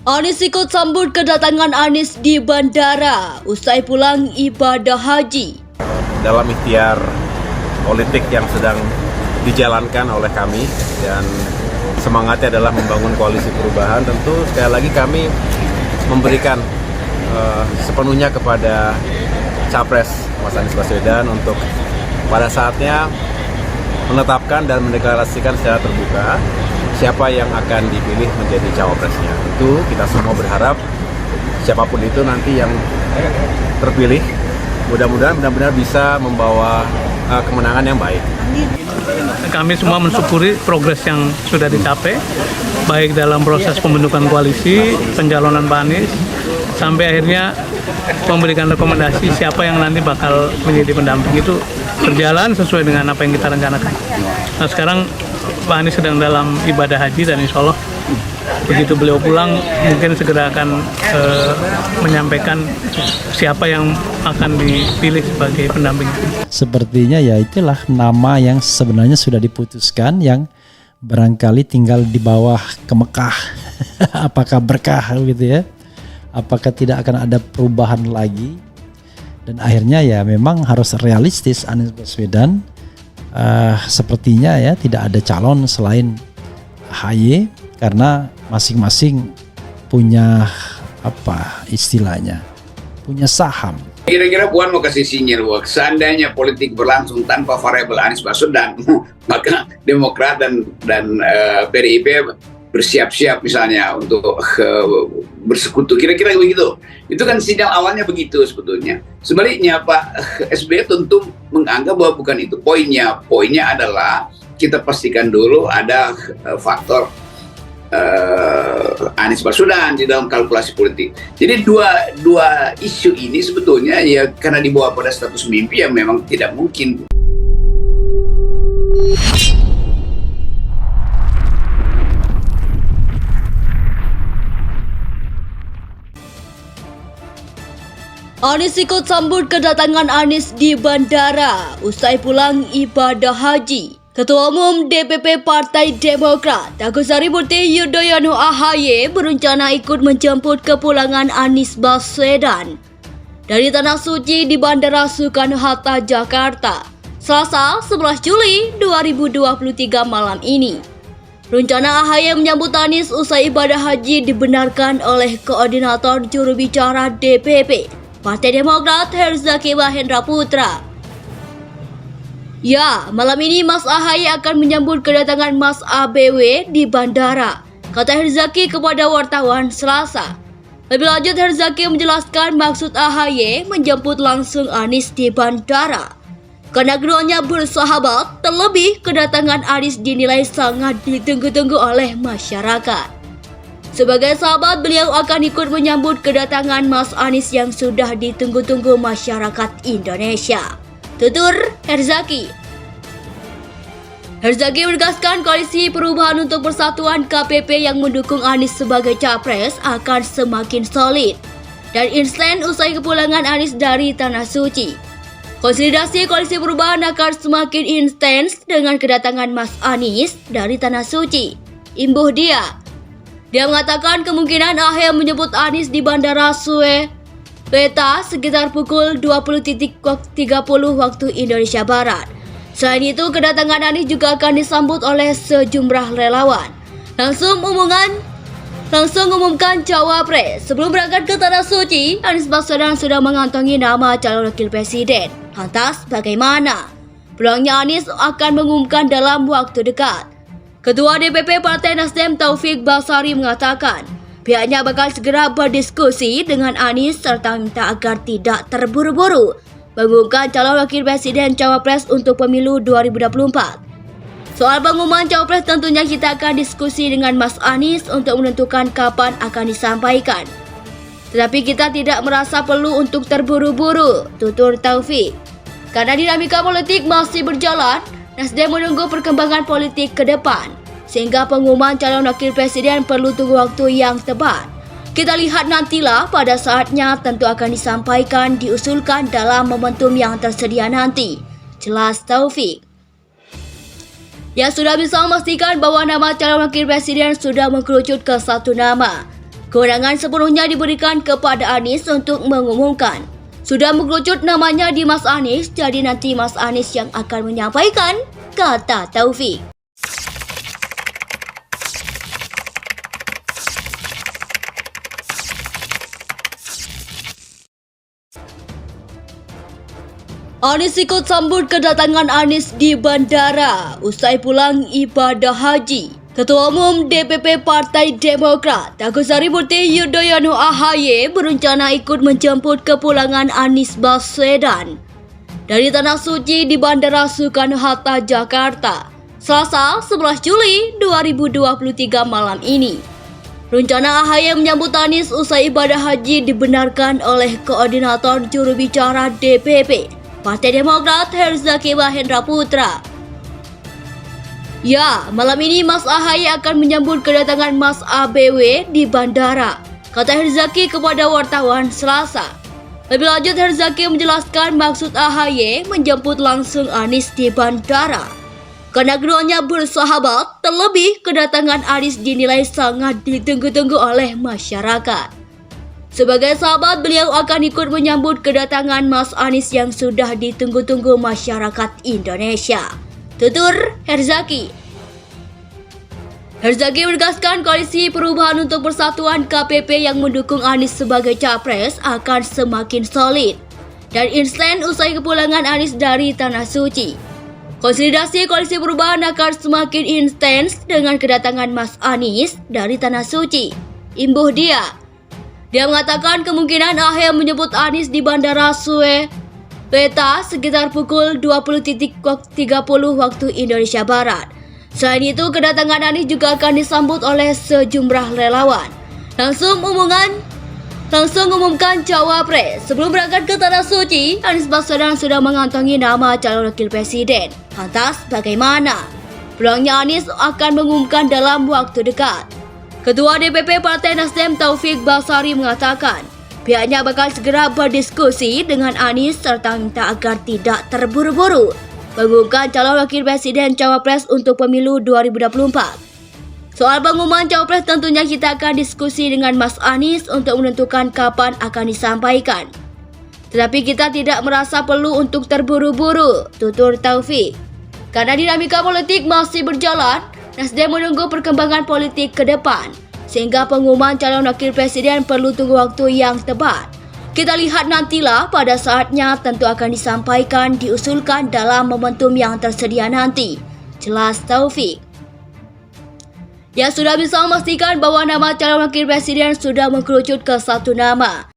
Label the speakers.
Speaker 1: Anies ikut sambut kedatangan Anies di bandara usai pulang ibadah haji.
Speaker 2: Dalam ikhtiar politik yang sedang dijalankan oleh kami dan semangatnya adalah membangun koalisi perubahan, tentu sekali lagi kami memberikan sepenuhnya kepada Capres Mas Anies Baswedan untuk pada saatnya menetapkan dan mendeklarasikan secara terbuka siapa yang akan dipilih menjadi cawapresnya. Tentu kita semua berharap siapapun itu nanti yang terpilih mudah-mudahan benar-benar bisa membawa kemenangan yang baik.
Speaker 3: Kami semua mensyukuri progres yang sudah dicapai, baik dalam proses pembentukan koalisi, pencalonan Pak Anies, sampai akhirnya memberikan rekomendasi siapa yang nanti bakal menjadi pendamping. Itu berjalan sesuai dengan apa yang kita rencanakan. Nah, sekarang Pak Anies sedang dalam ibadah haji dan insya Allah begitu beliau pulang mungkin segera akan menyampaikan siapa yang akan dipilih sebagai pendamping.
Speaker 4: Sepertinya ya itulah nama yang sebenarnya sudah diputuskan, yang barangkali tinggal di bawah ke Mekah. Apakah berkah gitu ya? Apakah tidak akan ada perubahan lagi? Dan akhirnya ya memang harus realistis, Anies Baswedan sepertinya ya tidak ada calon selain AHY karena masing-masing punya apa istilahnya, punya saham.
Speaker 5: Kira-kira Puan mau kasih sinyal bahwa seandainya politik berlangsung tanpa variabel Anies Baswedan, maka Demokrat dan PDIP bersiap-siap misalnya untuk bersekutu, kira-kira begitu. Itu kan sinyal awalnya begitu sebetulnya. Sebaliknya Pak SBY tentu menganggap bahwa bukan itu poinnya. Poinnya adalah kita pastikan dulu ada faktor Anies Baswedan di dalam kalkulasi politik. Jadi dua isu ini sebetulnya ya karena dibawa pada status mimpi yang memang tidak mungkin.
Speaker 1: Anies ikut sambut kedatangan Anies di bandara usai pulang ibadah haji. Ketua Umum DPP Partai Demokrat Agus Harimurti Yudhoyono AHY berencana ikut menjemput kepulangan Anies Baswedan dari Tanah Suci di Bandara Soekarno-Hatta, Jakarta, Selasa 11 Juli 2023 malam ini. Rencana AHY menyambut Anies usai ibadah haji dibenarkan oleh Koordinator Juru Bicara DPP Partai Demokrat Herzaki Mahendra Putra. Ya, malam ini Mas AHY akan menyambut kedatangan Mas ABW di bandara, kata Herzaki kepada wartawan Selasa. Lebih lanjut, Herzaki menjelaskan maksud AHY menjemput langsung Anies di bandara karena keduanya bersahabat, terlebih kedatangan Anies dinilai sangat ditunggu-tunggu oleh masyarakat. Sebagai sahabat, beliau akan ikut menyambut kedatangan Mas Anies yang sudah ditunggu-tunggu masyarakat Indonesia, tutur Herzaki. Herzaki menegaskan koalisi perubahan untuk persatuan KPP yang mendukung Anies sebagai capres akan semakin solid dan instan usai kepulangan Anies dari Tanah Suci. Konsolidasi koalisi perubahan akan semakin intens dengan kedatangan Mas Anies dari Tanah Suci, imbuh dia. Dia mengatakan kemungkinan AHY menyebut Anies di Bandara Soekarno-Hatta sekitar pukul 20.30 waktu Indonesia Barat. Selain itu, kedatangan Anies juga akan disambut oleh sejumlah relawan. Langsung umumkan cawapres. Sebelum berangkat ke Tanah Suci, Anies Baswedan sudah mengantongi nama calon wakil presiden. Lantas bagaimana? Peluangnya Anies akan mengumumkan dalam waktu dekat. Ketua DPP Partai Nasdem Taufik Basari mengatakan pihaknya bakal segera berdiskusi dengan Anies serta minta agar tidak terburu-buru mengumumkan calon wakil presiden cawapres untuk pemilu 2024. Soal pengumuman cawapres tentunya kita akan diskusi dengan Mas Anies untuk menentukan kapan akan disampaikan. Tetapi kita tidak merasa perlu untuk terburu-buru, tutur Taufik. Karena dinamika politik masih berjalan, Nasdem menunggu perkembangan politik ke depan, sehingga pengumuman calon wakil presiden perlu tunggu waktu yang tepat. Kita lihat nantilah, pada saatnya tentu akan disampaikan, diusulkan dalam momentum yang tersedia nanti, jelas Taufik. Ia sudah bisa memastikan bahwa nama calon wakil presiden sudah mengkerucut ke satu nama. Kewenangan sepenuhnya diberikan kepada Anies untuk mengumumkan. Sudah mengerucut namanya di Mas Anies, jadi nanti Mas Anies yang akan menyampaikan, kata Taufik. Anies ikut sambut kedatangan Anies di bandara usai pulang ibadah haji. Ketua Umum DPP Partai Demokrat, Agus Harimurti Yudhoyono AHY berencana ikut menjemput kepulangan Anies Baswedan dari Tanah Suci di Bandara Soekarno-Hatta, Jakarta, Selasa 11 Juli 2023 malam ini. Rencana AHY menyambut Anies usai ibadah haji dibenarkan oleh Koordinator Juru Bicara DPP Partai Demokrat Herzaki Mahendra Putra. Ya, malam ini Mas AHY akan menyambut kedatangan Mas ABW di bandara, kata Herzaki kepada wartawan Selasa. Lebih lanjut, Herzaki menjelaskan maksud AHY menjemput langsung Anies di bandara karena keduanya bersahabat, terlebih kedatangan Anies dinilai sangat ditunggu-tunggu oleh masyarakat. Sebagai sahabat, beliau akan ikut menyambut kedatangan Mas Anies yang sudah ditunggu-tunggu masyarakat Indonesia, tutur Herzaki. Herzaki menegaskan Koalisi Perubahan untuk Persatuan KPP yang mendukung Anies sebagai capres akan semakin solid dan instan usai kepulangan Anies dari Tanah Suci. Konsolidasi Koalisi Perubahan akan semakin intens dengan kedatangan Mas Anies dari Tanah Suci, imbuh dia. Dia mengatakan kemungkinan AHY menyebut Anies di Bandara Soekarno-Hatta sekitar pukul 20.30 waktu Indonesia Barat. Selain itu, kedatangan Anies juga akan disambut oleh sejumlah relawan. Langsung umumkan cawapres. Sebelum berangkat ke Tanah Suci, Anies Baswedan sudah mengantongi nama calon wakil presiden. Lantas bagaimana? Peluangnya Anies akan mengumumkan dalam waktu dekat. Ketua DPP Partai Nasdem Taufik Basari mengatakan pihaknya bakal segera berdiskusi dengan Anies serta minta agar tidak terburu-buru mengumumkan calon wakil presiden cawapres untuk pemilu 2024. Soal pengumuman cawapres tentunya kita akan diskusi dengan Mas Anies untuk menentukan kapan akan disampaikan. Tetapi kita tidak merasa perlu untuk terburu-buru, tutur Taufik. Karena dinamika politik masih berjalan, Nasdem menunggu perkembangan politik ke depan, sehingga pengumuman calon wakil presiden perlu tunggu waktu yang tepat. Kita lihat nantilah, pada saatnya tentu akan disampaikan, diusulkan dalam momentum yang tersedia nanti, jelas Taufik. Dia sudah bisa memastikan bahwa nama calon wakil presiden sudah mengkerucut ke satu nama,